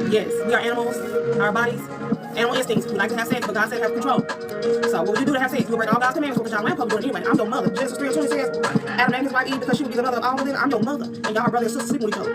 Yes, we are animals. Our bodies, animal instincts. We like to have sex, but God said have control. So what would you do to have sex? You will break all God's commandments, which y'all ain't supposed to do it anyway. I'm your mother. Genesis 3:20 says, Adam named his wife Eve because she would be the mother of all of them. I'm your mother. And y'all are brother and sister sleeping with each other.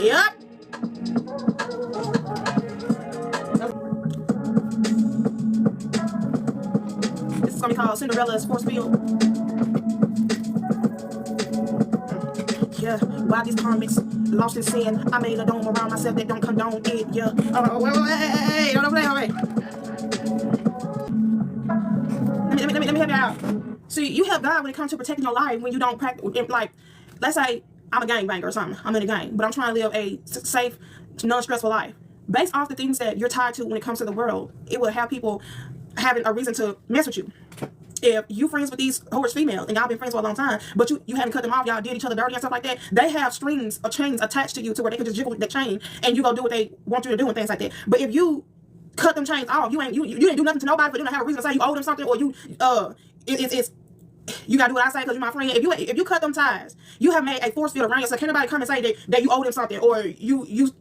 Yep. This is going to be called Cinderella's force field. Yeah, why these karmics lost in sin? I made a dome around myself that don't condone it. Yeah. Hey, don't play. Let me help you out. See, you help God when it comes to protecting your life when you don't practice. Like, let's say I'm a gangbanger or something. I'm in a gang, but I'm trying to live a safe, non-stressful life. Based off the things that you're tied to when it comes to the world, it will have people having a reason to mess with you. If you friends with these whorish females and y'all been friends for a long time, but you haven't cut them off, y'all did each other dirty and stuff like that, they have strings or chains attached to you to where they can just jiggle that chain and you go do what they want you to do and things like that. But if you cut them chains off, you didn't do nothing to nobody, but you don't have a reason to say you owe them something, or you gotta do what I say because you're my friend. If you cut them ties, you have made a force field around yourself. Can't nobody come and say that you owe them something or you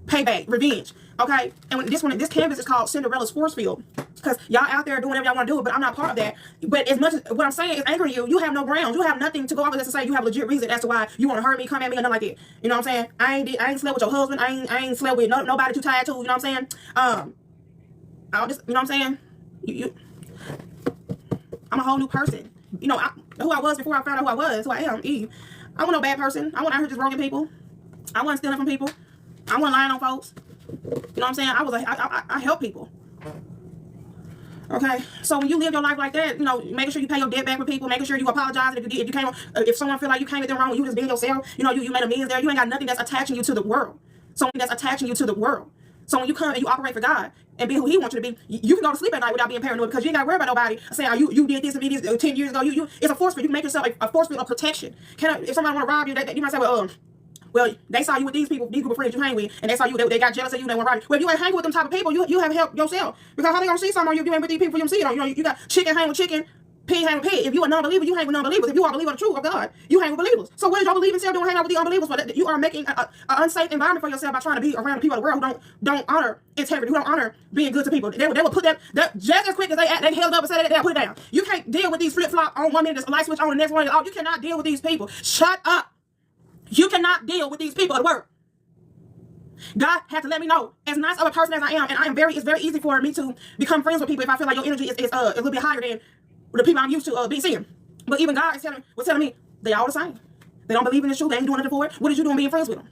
payback, revenge. Okay? And this canvas is called Cinderella's force field. Because y'all out there doing whatever y'all want to do, but I'm not part of that. But as much as what I'm saying is angering you, you have no grounds. You have nothing to go off of this to say you have a legit reason as to why you want to hurt me, come at me, or nothing like that. You know what I'm saying? I ain't slept with your husband. I ain't slept with nobody too tied to. You know what I'm saying? I'll just, you know what I'm saying? I'm a whole new person. You know who I was before I found out who I am, Eve. I wasn't no bad person. I wasn't out here just wronging people. I wasn't stealing from people. I wasn't lying on folks. You know what I'm saying? I help people. Okay, so when you live your life like that, you know, making sure you pay your debt back with people, making sure you apologize if someone feel like you came at them wrong, you just being yourself, you know, you made amends there, you ain't got nothing that's attaching you to the world. So when you come and you operate for God and be who He wants you to be, you can go to sleep at night without being paranoid because you ain't got to worry about nobody saying, you did this and did this 10 years ago. It's a force field. You can make yourself a force field of protection. If somebody want to rob you, you might say, well, they saw you with these group of friends you hang with, and they saw you, they got jealous of you, they want to rob you. Well, if you ain't hanging with them type of people, you have helped yourself. Because how they gonna see something on you if you ain't with these people for you to see it on? You know, you got chicken hang with chicken, pig hang with pig. If you a non-believer, you hang with non-believers. If you are a believer of the truth of God, you hang with believers. So what is your believing self doing hanging out with the unbelievers? But you are making an unsafe environment for yourself by trying to be around the people of the world who don't honor integrity, who don't honor being good to people. They will put that just as quick as they held up and said they'll put it down. You can't deal with these flip-flop on 1 minute, there's a light switch on the next one. You cannot deal with these people. Shut up. You cannot deal with these people of the world. God had to let me know, as nice of a person as I am, and it's very easy for me to become friends with people if I feel like your energy is a little bit higher than the people I'm used to being seeing. But even God was telling me they all the same. They don't believe in the truth. They ain't doing nothing for it. What is you doing being friends with them?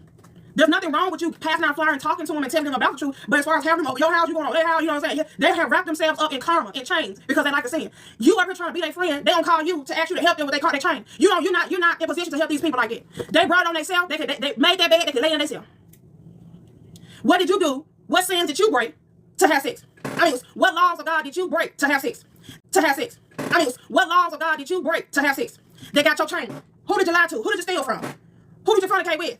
There's nothing wrong with you passing out a flyer and talking to them and telling them about the truth. But as far as having them over your house, you going over their house, you know what I'm saying? They have wrapped themselves up in karma, in chains, because they like to sin. You up here trying to be their friend, they don't call you to ask you to help them with their chain. You know, you're not in position to help these people like that. They brought on themselves. They made that bed. They could lay in themselves. What did you do? What sins did you break to have sex? I mean, what laws of God did you break to have sex? I mean, what laws of God did you break to have sex? They got your chain. Who did you lie to? Who did you steal from? Who did you fornicate with?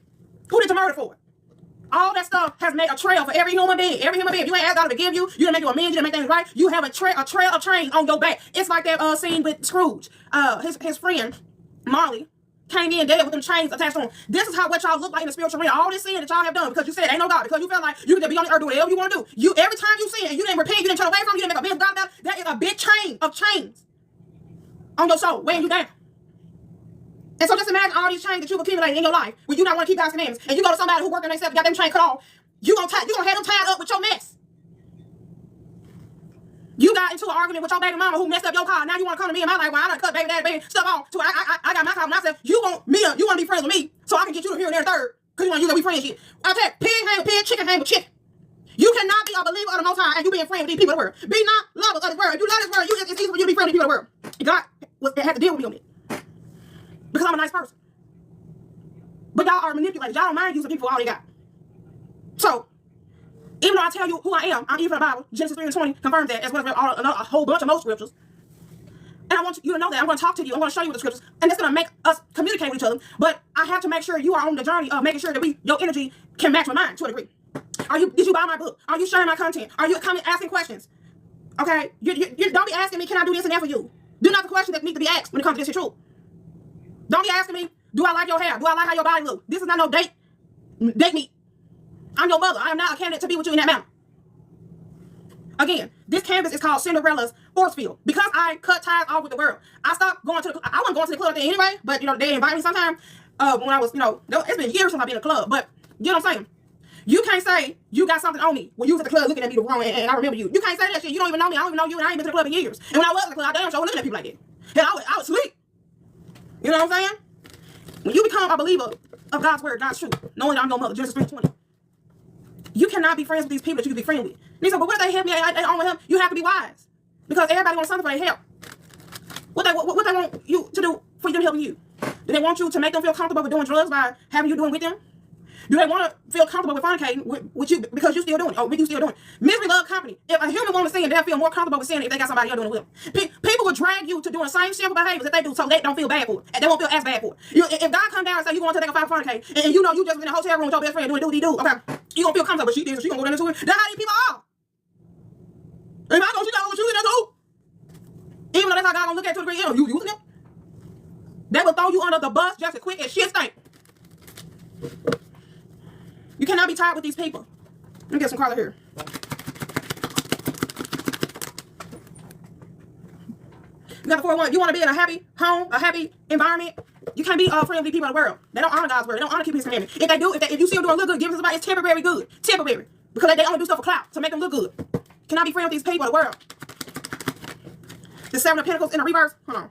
Who did you murder for? All that stuff has made a trail for every human being. Every human being. If you ain't asked God to forgive you, you didn't make you amends, you didn't make things right, you have a trail of chains on your back. It's like that scene with Scrooge. His friend, Marley, came in dead with them chains attached to him. This is what y'all look like in the spiritual realm. All this sin that y'all have done because you said ain't no God, because you felt like you can be on the earth doing whatever you want to do. Every time you sin and you didn't repent, you didn't turn away from, you didn't make a big God about it, that is a big chain of chains on your soul weighing you down. And so just imagine all these chains that you've accumulated in your life when you not want to keep God's commandments, and you go to somebody who working on themselves and got them chain cut off. You gonna have them tied up with your mess. You got into an argument with your baby mama who messed up your car. Now you want to come to me and my life, well, I done cut baby stuff off. So I got my car and I said, you want to be friends with me so I can get you to here and there third. Because you want to be friends shit. I tell you, pig hang with pig, chicken hang with chicken. You cannot be a believer of the Most High and you being friends with these people of the world. Be not lovers of the world. If you love this world, it's easy for you to be friends with people of the world. God had to deal with me on it. Because I'm a nice person. But y'all are manipulators. Y'all don't mind using people for all they got. So, even though I tell you who I am, I'm Eve from the Bible. Genesis 3:20 confirms that, as well as a whole bunch of most scriptures. And I want you to know that. I'm going to talk to you. I'm going to show you the scriptures. And it's going to make us communicate with each other. But I have to make sure you are on the journey of making sure that your energy can match with mine to a degree. Did you buy my book? Are you sharing my content? Are you coming asking questions? Okay? You don't be asking me, can I do this and that for you? Do not the questions that need to be asked when it comes to this truth. Don't be asking me, do I like your hair? Do I like how your body looks? This is not no date me. I'm your mother. I am not a candidate to be with you in that manner. Again, this canvas is called Cinderella's force field. Because I cut ties off with the world, I stopped going to the club. I wasn't going to the club there anyway, but you know, they invite me sometimes. When I was, you know, it's been years since I've been in a club, but you know what I'm saying? You can't say you got something on me when you was at the club looking at me the wrong and I remember you. You can't say that shit. You don't even know me. I don't even know you, and I ain't been to the club in years. And when I was at the club, I damn sure was looking at people like that. And I would sleep. You know what I'm saying? When you become a believer of God's word, God's truth, knowing that I'm your mother, Genesis 3:20, you cannot be friends with these people that you can be friends with. And he said, but what if they help me? I on with him. You have to be wise. Because everybody wants something for their help. What they want you to do for them helping you? Do they want you to make them feel comfortable with doing drugs by having you doing with them? Do they want to feel comfortable with fornicating with you because you still doing it, or with you still doing it? Misery love company. If a human want to sin, they'll feel more comfortable with sin if they got somebody else doing it with them. People will drag you to doing the same simple behaviors that they do so they don't feel bad for it. And they won't feel as bad for it. If God come down and say you want to take a fight fornicate, and you know you just in a hotel room with your best friend doing what he do, okay, you gonna feel comfortable, but she did, so she gonna go down into it. That's how these people are. If I know she got what you in there too. Even though that's how God gonna look at you to the degree, you using them. They will throw you under the bus just as quick as shit stink. You cannot be tired with these people. Let me get some color here. You got the 4-1. You want to be in a happy home, a happy environment. You can't be friends with these people in the world. They don't honor God's word. They don't honor keeping His commandments. If they do, if you still doing a little good, give it somebody. It's temporary good. Temporary. Because they only do stuff for clout to make them look good. You cannot be friends with these people in the world. The 7 of Pentacles in the reverse. Hold on.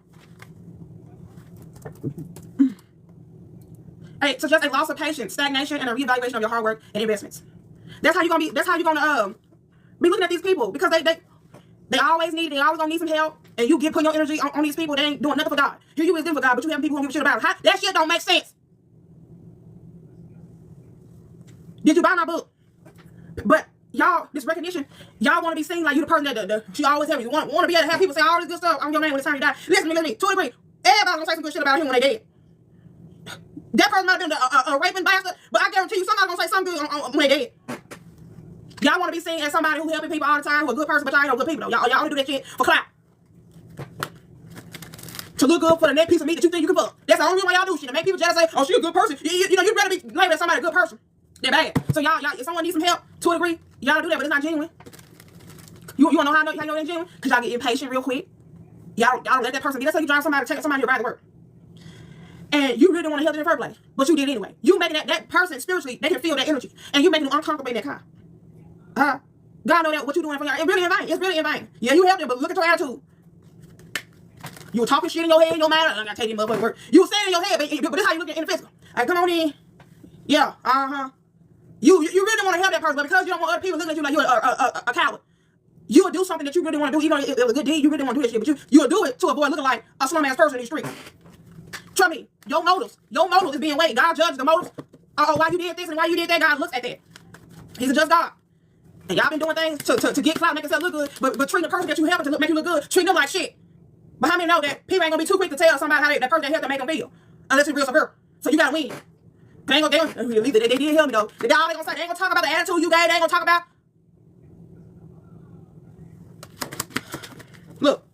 Hey, so just a loss of patience, stagnation, and a reevaluation of your hard work and investments. That's how you're gonna be. That's how you're gonna be looking at these people, because they always gonna need some help, and you putting your energy on these people. They ain't doing nothing for God. Here you is doing for God, but you having people who don't give a shit about it. That shit don't make sense. Did you buy my book? But y'all, this recognition, y'all want to be seen like you the person that she always help you. Want to be able to have people say all this good stuff on your name when it's time you die. Listen to me, 2 or 3. Everybody's gonna say some good shit about him when they dead. That person might have been a raping bastard, but I guarantee you somebody's gonna say something good when they dead. Y'all want to be seen as somebody who helping people all the time, who a good person, but y'all ain't no good people though. Y'all only do that shit for clout. To look good for the next piece of meat that you think you can fuck. That's the only reason why y'all do shit. To make people just say, oh, she a good person. You know, you'd rather be labeled as somebody a good person. They're bad. So y'all, if someone needs some help, to a degree, y'all do that, but it's not genuine. You wanna know how you know it's genuine? Because y'all get impatient real quick. Y'all don't let that person get. That's how you drive somebody, take somebody to ride to work. And you really don't want to help them in the first place, but you did anyway. You making that person spiritually, they can feel that energy, and you making them uncomfortable in that car. God know that what you doing for y'all. It's really in vain. It's really in vain. Yeah, you helped them, but look at your attitude. You were talking shit in your head, in your mind. I gotta take you motherfucking work. You were saying in your head, but this is how you look at in the physical. Alright, come on in. Yeah, You really want to help that person, but because you don't want other people looking at you like you're a coward, you will do something that you really want to do. Even though it was a good deed, you really want to do this shit, but you'll do it to avoid looking like a slum ass person in the street. Trust me, your motives is being weighed. God judges the motives. Why you did this and why you did that, God looks at that. He's a just God. And y'all been doing things to get clout, make yourself look good, but treating the person that you helping to make you look good, treating them like shit. But how many know that people ain't gonna be too quick to tell somebody how that person that helped to make them feel, unless it's real severe. So you gotta win. They did help me though. They gonna say, they ain't gonna talk about the attitude you gave. They ain't gonna talk about. Look,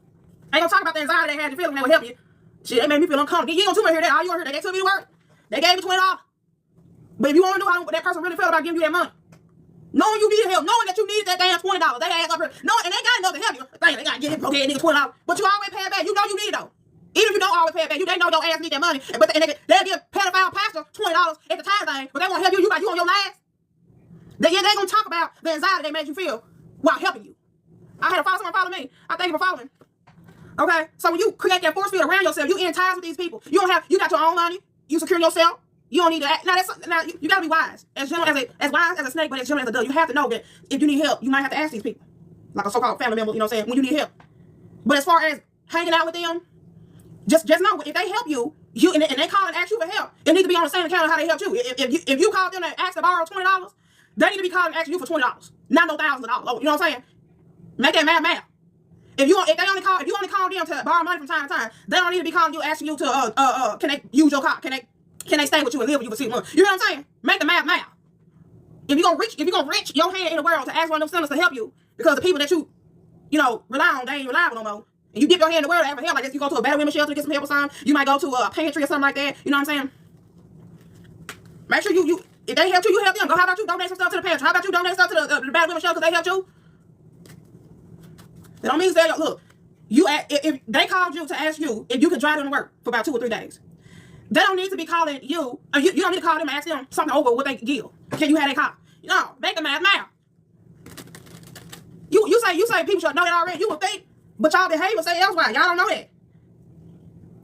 ain't gonna talk about the anxiety they had, the feeling they would help you. Shit, they made me feel uncomfortable. You ain't gonna hear that. All you gonna hear that they took me to work. They gave me $20. But if you want to know how that person really felt about giving you that money, knowing you needed help, knowing that you needed that damn $20, they asked up here, knowing, and they got enough to help you. They gotta get him broke ass nigga $20, but you always pay it back. You know you need it though. Even if you don't always pay it back, they know your ass need that money. But they'll give pedophile pastor $20 at the time thing, but they won't help you. You on your last. They gonna talk about the anxiety they made you feel while helping you. I had someone follow me. I thank you for following. Okay, so when you create that force field around yourself, you in ties with these people. You got your own money. You securing yourself. You don't need to act. Now you gotta be wise. As wise as a snake, but as gentle as a dove. You have to know that if you need help, you might have to ask these people, like a so-called family member. You know what I'm saying? When you need help. But as far as hanging out with them, just know if they help you, and they call and ask you for help, it need to be on the same account of how they helped you. If you call them and ask to borrow $20, they need to be calling and asking you for $20, not no thousands of dollars. You know what I'm saying? Make that math. If you only call them to borrow money from time to time, they don't need to be calling you asking you to can they use your car? Can they stay with you and live with you for 6 months? You know what I'm saying? Make the math. If you're gonna reach your hand in the world to ask one of them sinners to help you, because the people that you rely on, they ain't reliable no more. And you dip your hand in the world to ask for help, like this, you go to a battered women's shelter to get some help or something. You might go to a pantry or something like that. You know what I'm saying? Make sure If they helped you, you help them. Go. How about you donate some stuff to the pantry? How about you donate stuff to the bad women shelter because they helped you? That don't mean say, look, if they called you to ask you if you could drive them to work for about 2 or 3 days, they don't need to be calling you. You don't need to call them and ask them something over what they give. Can you have that car? No, make the math. You say people should know that already. You would think, but y'all behavior say elsewhere. Y'all don't know that.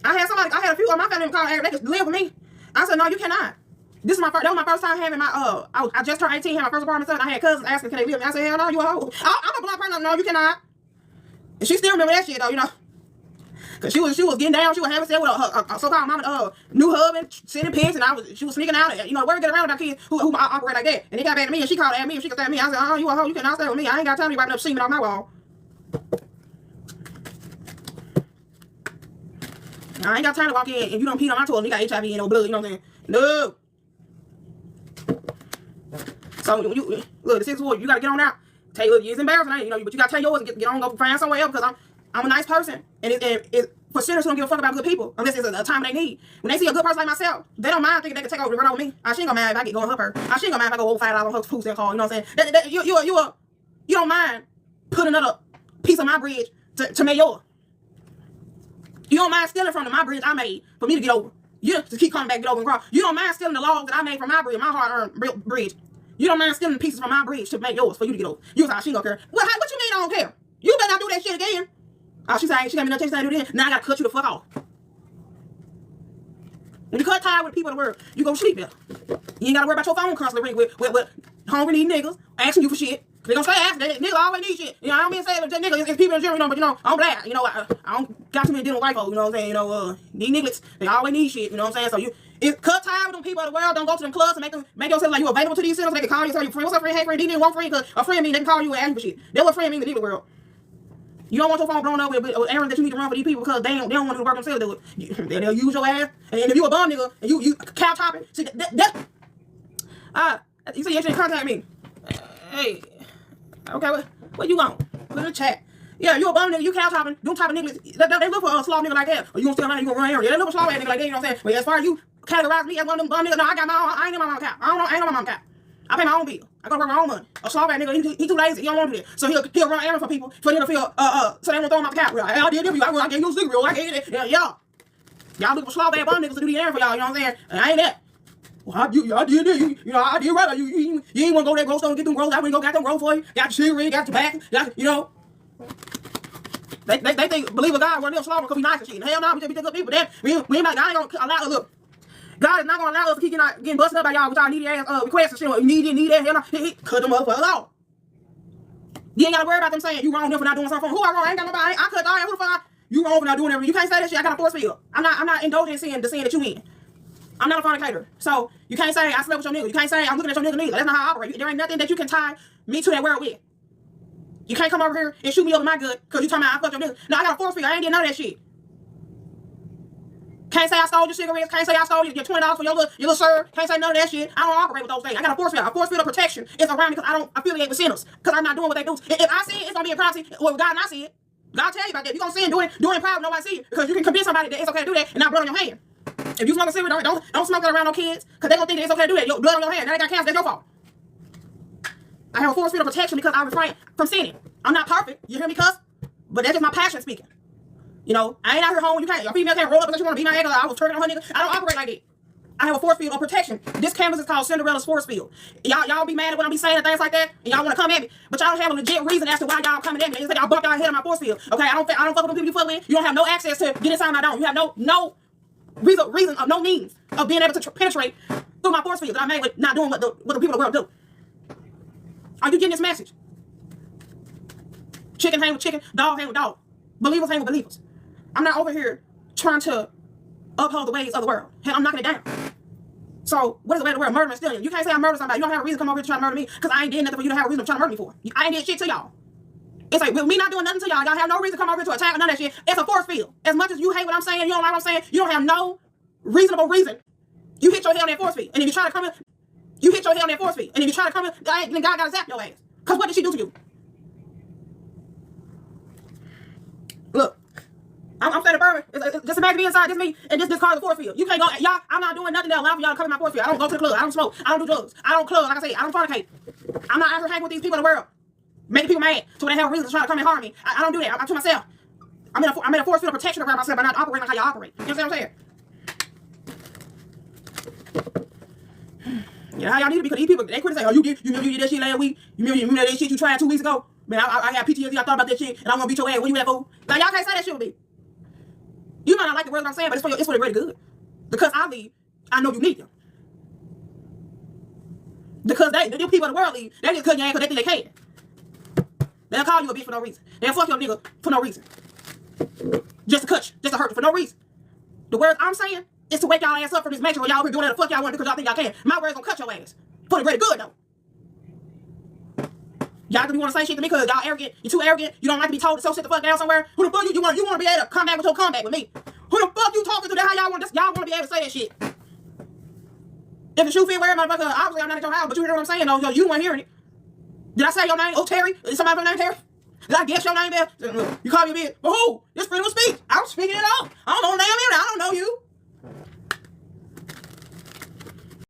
I had a few of my family call they could live with me. I said, no, you cannot. That was my first time having my I just turned 18, had my first apartment son. I had cousins asking, can they live with me? I said, hell no, you a hoe. I'm a black person. No, you cannot. And she still remember that shit though, you know. Cause she was getting down, she was having sex with her so-called mama, new husband, sending pics, and she was sneaking out. You know, where we get around with our kids who operate like that. And they got back to me, and she called at me, and she could at me. I said, oh, you a hoe, you cannot stay with me. I ain't got time to be wiping up semen off my wall. I ain't got time to walk in and you don't pee on my toilet and you got HIV in your blood, you know what I'm saying? No. So you look, the 6th Ward, you gotta get on out. Tell you, look, it's embarrassing, you know, but you gotta tell yours and get on, go find somewhere else because I'm a nice person. And it's for sinners who don't give a fuck about good people unless it's a time they need. When they see a good person like myself, they don't mind thinking they can take over and run over me. She ain't gonna mind if I get going her purse. She ain't gonna mind if I go over $5 on her food stamp card, you know what I'm saying? You don't mind putting another piece of my bridge to make yours. You don't mind stealing from my bridge I made for me to get over. You just keep coming back, get over and cross. You don't mind stealing the logs that I made from my bridge, my hard-earned bridge. You don't mind stealing pieces from my bridge to make yours for you to get over. You was she don't care. What you mean I don't care? You better not do that shit again. She said she got me no chance to do it again. Now I gotta cut you the fuck off. When you cut ties with people in the world, you go sleep there. You ain't gotta worry about your phone constantly ringing with hungry needy niggas asking you for shit. They gonna stay asking. Niggas always need shit. You know, I don't mean to say that niggas, it's people in general, you know, but you know, I'm black. You know, I don't got too many dealing with white folks, you know what I'm saying? You know, these niggas, they always need shit, you know what I'm saying? So cut ties with them people of the world. Don't go to them clubs and make yourself like you available to these sinners so they can call you, tell you, what's up, friend? Hey, friend, these niggas want friend, because a friend mean they can call you and ask you for shit. That's what friend mean in the nigga world. You don't want your phone blown up with errands that you need to run for these people because they don't want to do the work themselves. They'll use your ass. And if you a bum nigga and you couch hopping, see you say you actually contact me. Hey, okay, what you want? Put in the chat. Yeah, you a bum nigga, you couch hopping, them type of niggas. They look for a slow nigga like that. Or you gonna stay around, you gonna run errands. Yeah, they look for a slow ass nigga like that. You know what I'm saying? But as far as you categorize me as one of them bum niggas, no, I got my own. I ain't in my mom cap. I ain't on my mom cap. I pay my own bill. I go to work my own money. A slow ass nigga, he too lazy. He don't want to do that. So he'll run errands for people for them to feel so they won't throw him out the cap. Hey, I did this for you. I gave you a cigarette. I gave it. Yeah, y'all look for slow ass bum niggas to do the errand for y'all. You know what I'm saying? And I ain't that. Well, I did this. You know, I did right. You ain't want to go to that grocery store and get them groceries. I went go got them groceries for you. Got your cigarette, got your back. You know. They think believe in God when they'll slaughter because we nice and shit. Hell no, we just be good people. Then we ain't like God ain't gonna allow us. Look, God is not gonna allow us to keep getting busted up by y'all with y'all needy ass requests and shit. You need that. Hell no, he cut them up for us all. You ain't gotta worry about them saying you wrong for not doing something. Who I wrong? I ain't got nobody. I cut all. Who the fuck? You wrong for not doing everything. You can't say that shit. I got a force field. I'm not indulging in the sin that you in. I'm not a fornicator. So you can't say I slept with your nigga. You can't say I'm looking at your nigga neither. That's not how I operate. There ain't nothing that you can tie me to that world with. You can't come over here and shoot me over my good because you talking about I fucked your nigga. No, I got a force field. I ain't getting none of that shit. Can't say I stole your cigarettes. Can't say I stole your $20 for your little serve. Can't say none of that shit. I don't operate with those things. I got a force field. A force field of protection is around me because I don't affiliate with sinners because I'm not doing what they do. If I see it, it's going to be a prophecy. Well, God not see it. God tell you about that. You're going to sin doing it private. Nobody see it because you can convince somebody that it's okay to do that and not blood on your hand. If you smoke a cigarette, don't smoke that around no kids because they're going to think that it's okay to do that. Your blood on your hand. Now they got cancer. That's your fault. I have a force field of protection because I refrain from sinning. I'm not perfect. You hear me, cuss? But that's just my passion speaking. You know, I ain't out here home. Your female can't roll up because you want to be my ex. I was turning on her nigga. I don't operate like that. I have a force field of protection. This canvas is called Cinderella's force field. Y'all be mad at what I be saying and things like that, and y'all want to come at me, but y'all don't have a legit reason as to why y'all coming at me. It's like y'all bumped y'all head on my force field. Okay, I don't fuck with them people you fuck with. You don't have no access to get inside my dome. You have no reason of no means of being able to penetrate through my force field that I made with not doing what the people of the world do. Are you getting this message? Chicken hang with chicken, dog hang with dog. Believers hang with believers. I'm not over here trying to uphold the ways of the world. Hell, I'm knocking it down. So, what is the way of the world? Murder and stealing. You can't say I murdered somebody. You don't have a reason to come over here to try to murder me because I ain't did nothing for you to have a reason to try to murder me for. I ain't did shit to y'all. It's like, with me not doing nothing to y'all have no reason to come over here to attack or none of that shit. It's a force field. As much as you hate what I'm saying, you don't like what I'm saying, you don't have no reasonable reason. You hit your head on that force field. And if you try to come in, you hit your head on that force field. And if you try to come in, then God got to zap your ass. Because what did she do to you? Look, I'm standing firm. Just imagine me inside, just me, and this car is a force field. You can't go, y'all. I'm not doing nothing that allows for y'all to come in my force field. I don't go to the club. I don't smoke. I don't do drugs. I don't club. Like I said, I don't fornicate. I'm not out here hanging with these people in the world, making people mad so they have a reason to try to come and harm me. I don't do that. I'm to myself. I'm in a force field of protection around myself, but not operating like how you operate. You understand what I'm saying? Yeah, how y'all need to be, because these people, they quit and say, oh, you did that shit last week. You remember that shit you tried 2 weeks ago? Man, I had PTSD. I thought about that shit, and I'm gonna beat your ass. Where you at, fool? Like, y'all can't say that shit with me. You might not like the words I'm saying, but it's for the greater good. Because I leave, I know you need them. Because the people in the world leave, they just cut your ass because they think they can. They'll call you a bitch for no reason. They'll fuck your nigga for no reason. Just to cut you, just to hurt you for no reason. The words I'm saying is to wake y'all ass up from this mansion where y'all here doing whatever the fuck y'all want to do because y'all think y'all can. My words gonna cut your ass. For the greater good, though. Y'all gonna be want to say shit to me because y'all arrogant. You're too arrogant. You don't like to be told to so sit the fuck down somewhere. Who the fuck you want to be able to come back with your comeback with me? Who the fuck you talking to? That how y'all want to be able to say that shit? If the shoe fit, wear motherfucker. Obviously I'm not at your house, but you hear what I'm saying? No, you weren't hearing it. Did I say your name? Oh, Terry? Is somebody named Terry? Did I guess your name there? You call me a bitch. But who? It's freedom of speech. I'm speaking it out. I don't know damn you. I don't know you.